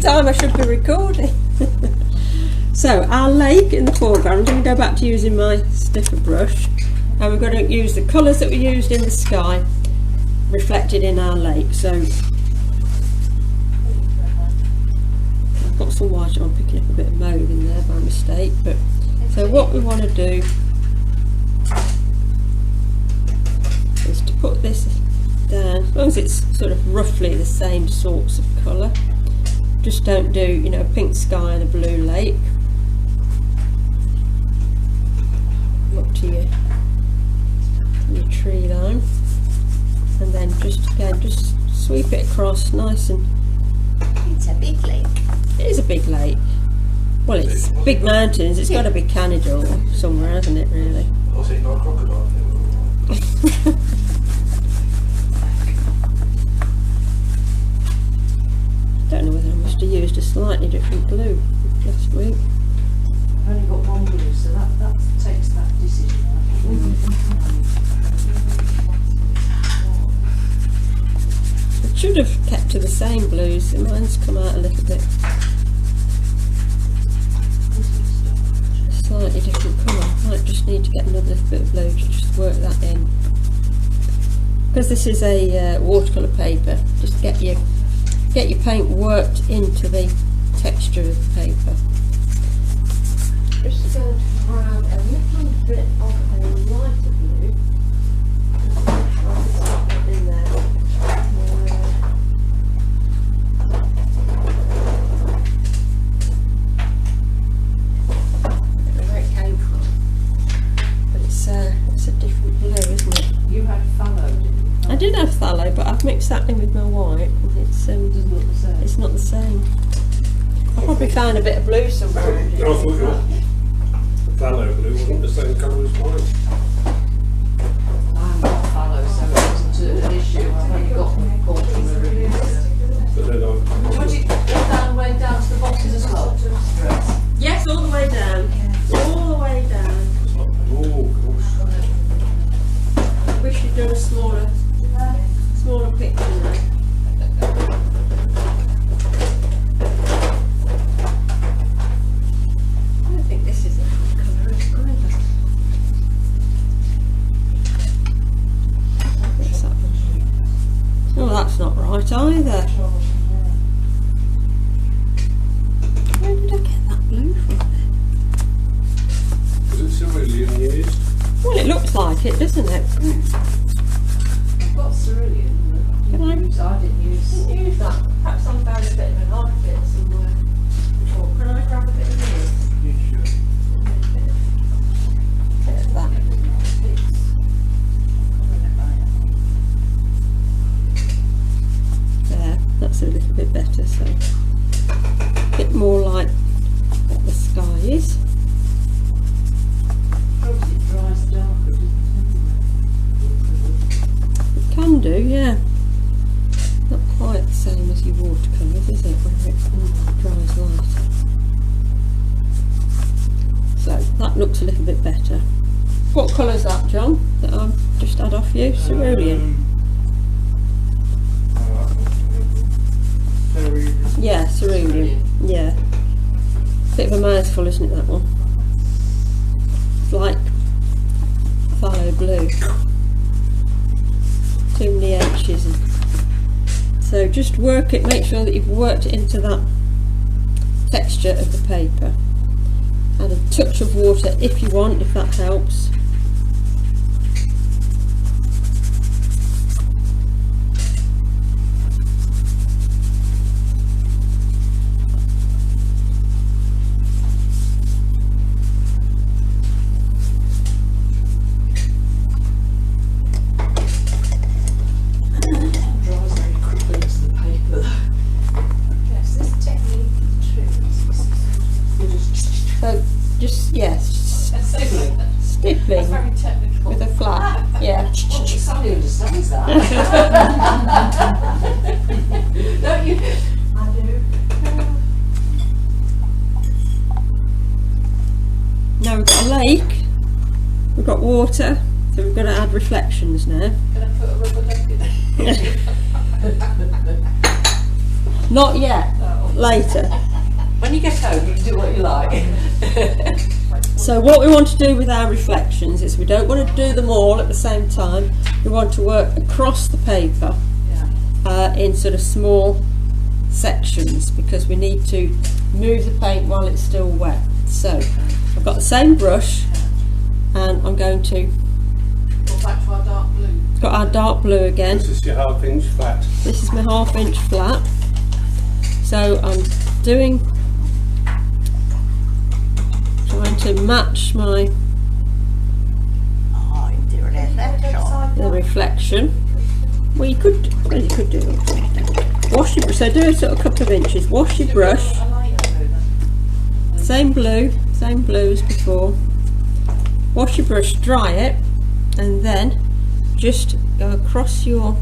time I should be recording. So our lake in the foreground, I'm going to go back to using my stiffer brush, and we're going to use the colours that we used in the sky reflected in our lake. So I've got some white, I'm picking up a bit of mauve in there by mistake, but so what we want to do is to put this down, as long as it's sort of roughly the same sorts of colour. Just don't do, you know, a pink sky and a blue lake. Up to your tree line, and then just again just sweep it across nice and. It's a big lake. It is a big lake. Well, it's big mountains. It's got to be Canada or somewhere, hasn't it? Really. I was eating our crocodile. Don't know whether I must have used a slightly different blue last week. I've only got one blue, so that takes that decision. I should have kept to the same blues. Mine's come out a little bit. A slightly different colour. Might just need to get another bit of blue to just work that in. Because this is a watercolour paper, just get your paint worked into the texture of the paper. Just going to grab a little bit of a lighter blue. In there. I don't know where it came from, but it's a different blue, isn't it? You had fallow, didn't you? I did have phthalo, but I've mixed that in with my white, and it's not the same. I probably found a bit of blue somewhere. I thought your fallow blue wasn't the same colour as mine. I haven't got fallow, so it wasn't an issue. I've only got the ultramarine. But then Would you go down way down to the bottom as well? Yes, all the way down. All the way down. oh gosh. I wish you'd done a smaller picture now. I don't think this is a good colour either. What's that one? Oh, that's not right either. Where did I get that blue from then? Is it cerulean used? Well, it looks like it, doesn't it? I've got cerulean. I didn't use Didn't use that. Perhaps I found a bit of an odd bit somewhere. Or can I grab a bit of this? You should. Bit of that. There, that's a little bit better, so a bit more like what the sky is. Perhaps it dries darker, doesn't It can do, yeah. Not quite the same as your watercolours, is it, when it dries lighter. So that looks a little bit better. What colour's that, John, that I've just had off you? Cerulean? Yeah, cerulean. Yeah. Bit of a mouthful, isn't it, that one? It's like phthalo blue. Too many H's. So just work it, make sure that you've worked it into that texture of the paper. Add a touch of water if you want, if that helps. Stippling very technical. with a flat, yeah. Well, Sally understands that. Don't you? I do. Now we've got a lake, we've got water, so we've got to add reflections now. Can I put a rubber duck in? Not yet. Oh. later. When you get home, you can do what you like. So what we want to do with our reflections is we don't want to do them all at the same time. We want to work across the paper in sort of small sections because we need to move the paint while it's still wet. So I've got the same brush and I'm going to Go back to our dark blue. got our dark blue again. This is your half-inch flat. This is my 1/2 inch flat. So I'm trying to match my the reflection. Well, you could do it. Wash your brush. So do it sort of a couple of inches. Wash your brush. Same blue as before. Wash your brush, dry it, and then just go across your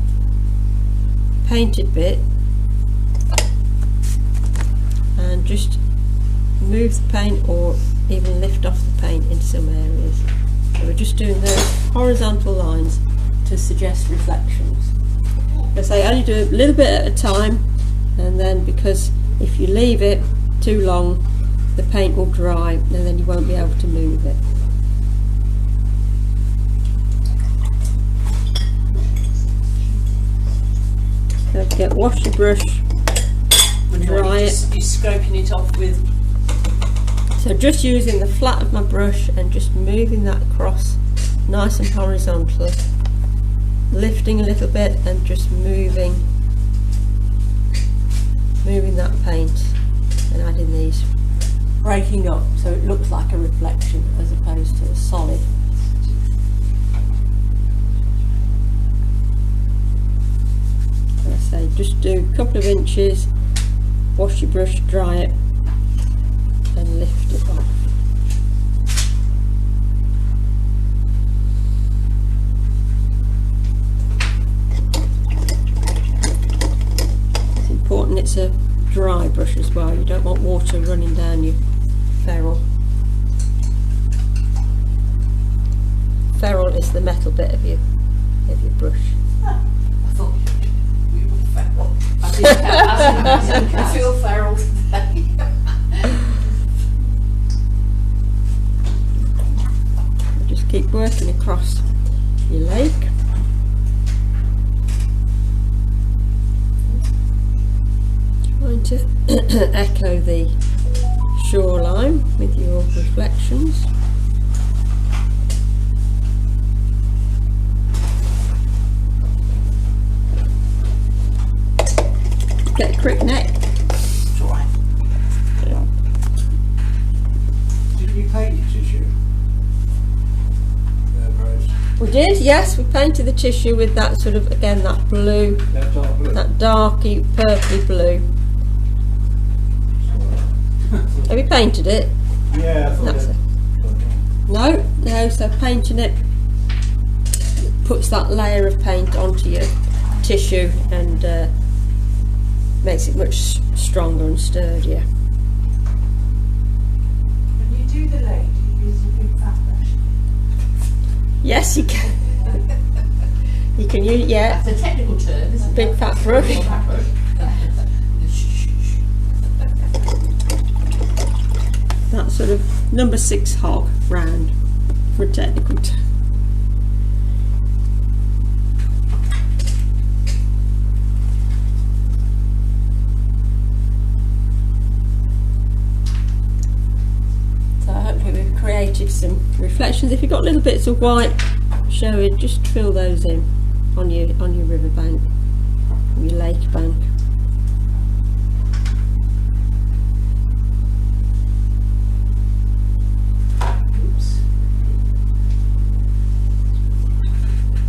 painted bit and just move the paint or even lift off the paint in some areas. So we're just doing those horizontal lines to suggest reflections. As I only do a little bit at a time, and then because if you leave it too long the paint will dry and then you won't be able to move it. Don't forget, wash your brush, dry it. You're scraping it off with. So just using the flat of my brush and just moving that across nice and horizontally, lifting a little bit and just moving that paint and adding these, breaking up so it looks like a reflection as opposed to a solid. As I say, just do a couple of inches, wash your brush, dry it and lift it off. It's important it's a dry brush as well. You don't want water running down your ferrule. Ferrule is the metal bit of your brush. I thought we were feral. I feel feral today. Just keep working across your lake. Trying to echo the shoreline with your reflections. Get a crick neck. It's alright. Yeah. Did you paint your tissue? Rose? We did, yes, we painted the tissue with that sort of, again, that blue, That dark blue? that darky, purpley blue. Have you painted it? Yeah, I thought That's that. it. No, so painting it puts that layer of paint onto your tissue and makes it much stronger and sturdier. When you do the lake, do you use a big fat brush? Yes, you can. You can use, yeah, That's a technical term, isn't it? big fat brush. That sort of number 6 hog round for a technical term. So hopefully we've created some reflections. If you've got little bits of white showing, just fill those in on your river bank, your lake bank.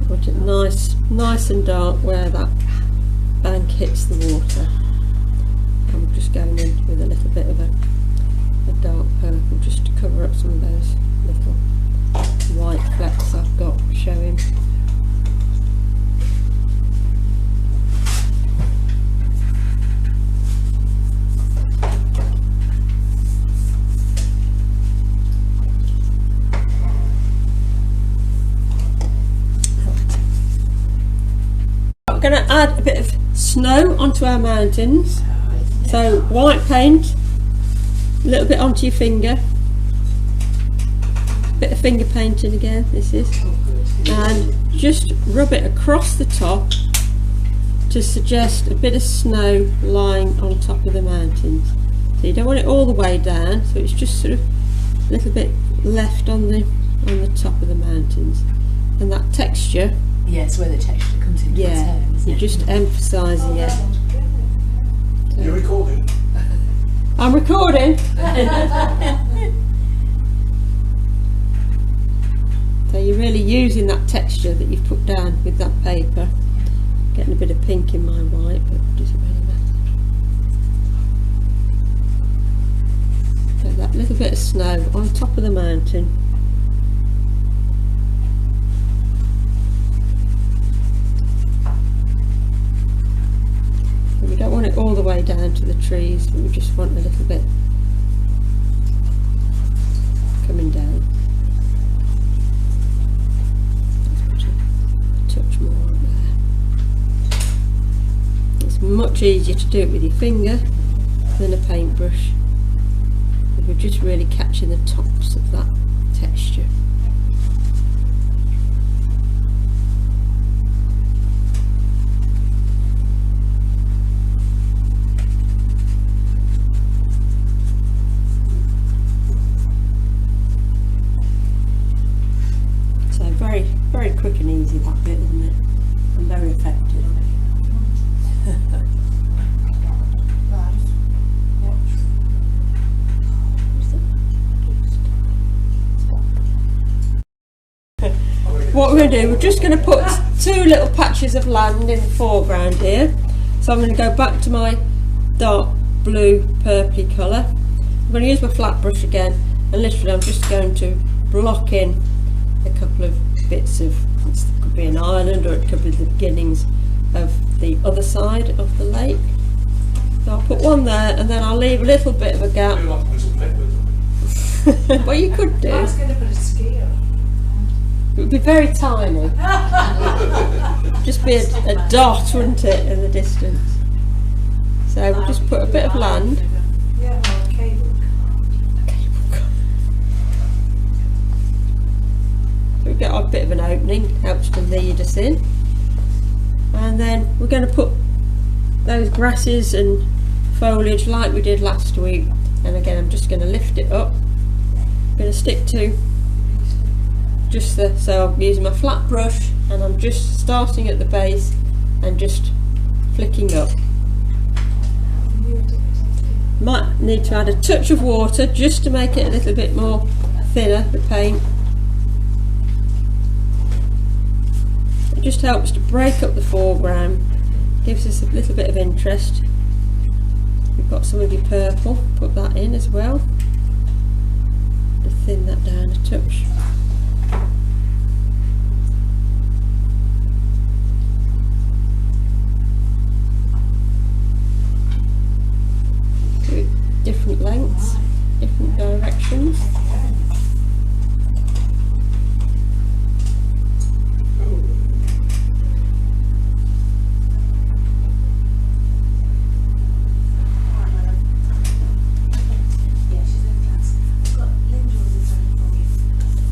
Want it nice and dark where that bank hits the water. I'm just going in with a little bit of a dark purple just to cover up some of those little white flecks I've got showing. I'm going to add a bit of snow onto our mountains. So white paint, a little bit onto your finger, bit of finger painting again, this is, and just rub it across the top to suggest a bit of snow lying on top of the mountains. So you don't want it all the way down, so it's just sort of a little bit left on the top of the mountains. And that texture, Yeah, it's where the texture comes into its yeah, own, isn't you're it? just emphasising it. You're recording? I'm recording. So you're really using that texture that you've put down with that paper. Getting a bit of pink in my white, but does it really matter? So that little bit of snow on top of the mountain. And we don't want it all the way down to the trees, but we just want a little bit coming down. Let's put a touch more on there. It's much easier to do it with your finger than a paintbrush. We're just really catching the tops of that texture. So very, very quick and easy that bit, isn't it? And very effective. What we're going to do, we're just going to put two little patches of land in the foreground here. So I'm going to go back to my dark blue purpley colour. I'm going to use my flat brush again, and literally I'm just going to block in a couple of bits of, it could be an island or it could be the beginnings of the other side of the lake. So I'll put one there and then I'll leave a little bit of a gap. Do like little peppers. Well, you could do. I was going to put a skier on. It would be very tiny. Just be a dot, wouldn't it, in the distance. So we'll just put a bit of land. Yeah, well, a cable car. We've got a bit of an opening, helps to lead us in. And then we're going to put those grasses and foliage like we did last week. And again, I'm just going to lift it up. I'm going to stick to just the, so I'm using my flat brush and I'm just starting at the base and just flicking up. Might need to add a touch of water just to make it a little bit more thinner, the paint. It just helps to break up the foreground, gives us a little bit of interest. We've got some of your purple, put that in as well, to thin that down a touch. Do it different lengths, different directions.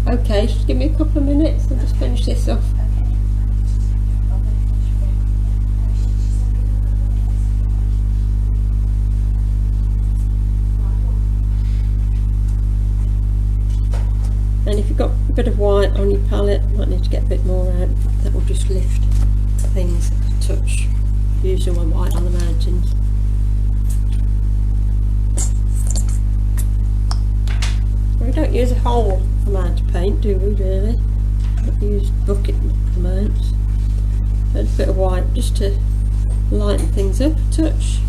Okay, just give me a couple of minutes, I'll just finish this off. And if you've got a bit of white on your palette, you might need to get a bit more out. That will just lift things a touch. Using my white on the mountains. We don't use a whole amount of paint, do we really? We use bucket amounts. A bit of white just to lighten things up a touch.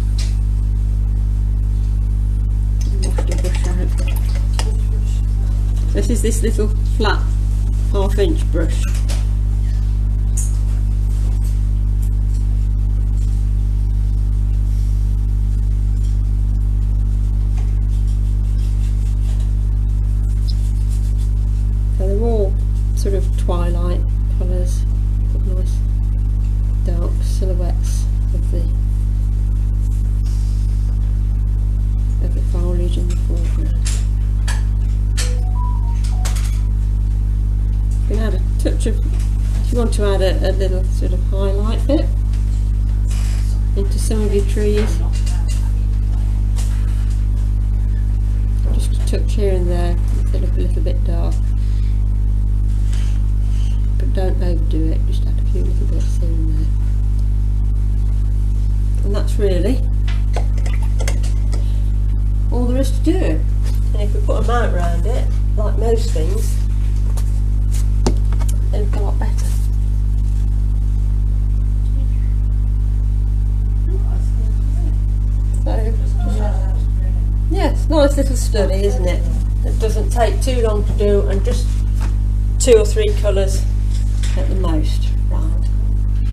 Wash your brush out. This is this little flat 1/2 inch brush. So they're all sort of twilight colours, nice dark silhouettes of the beige in the foreground. You can add a touch of, if you want to add a little sort of highlight bit into some of your trees. Just a touch here and there, make it look a little bit dark. But don't overdo it, just add a few little bits here and there. And that's really all there is to do. And if we put a mount around it, like most things, it'll look a lot better. So, yeah, it's a nice little study, isn't it? It doesn't take too long to do, and just 2 or 3 colours at the most.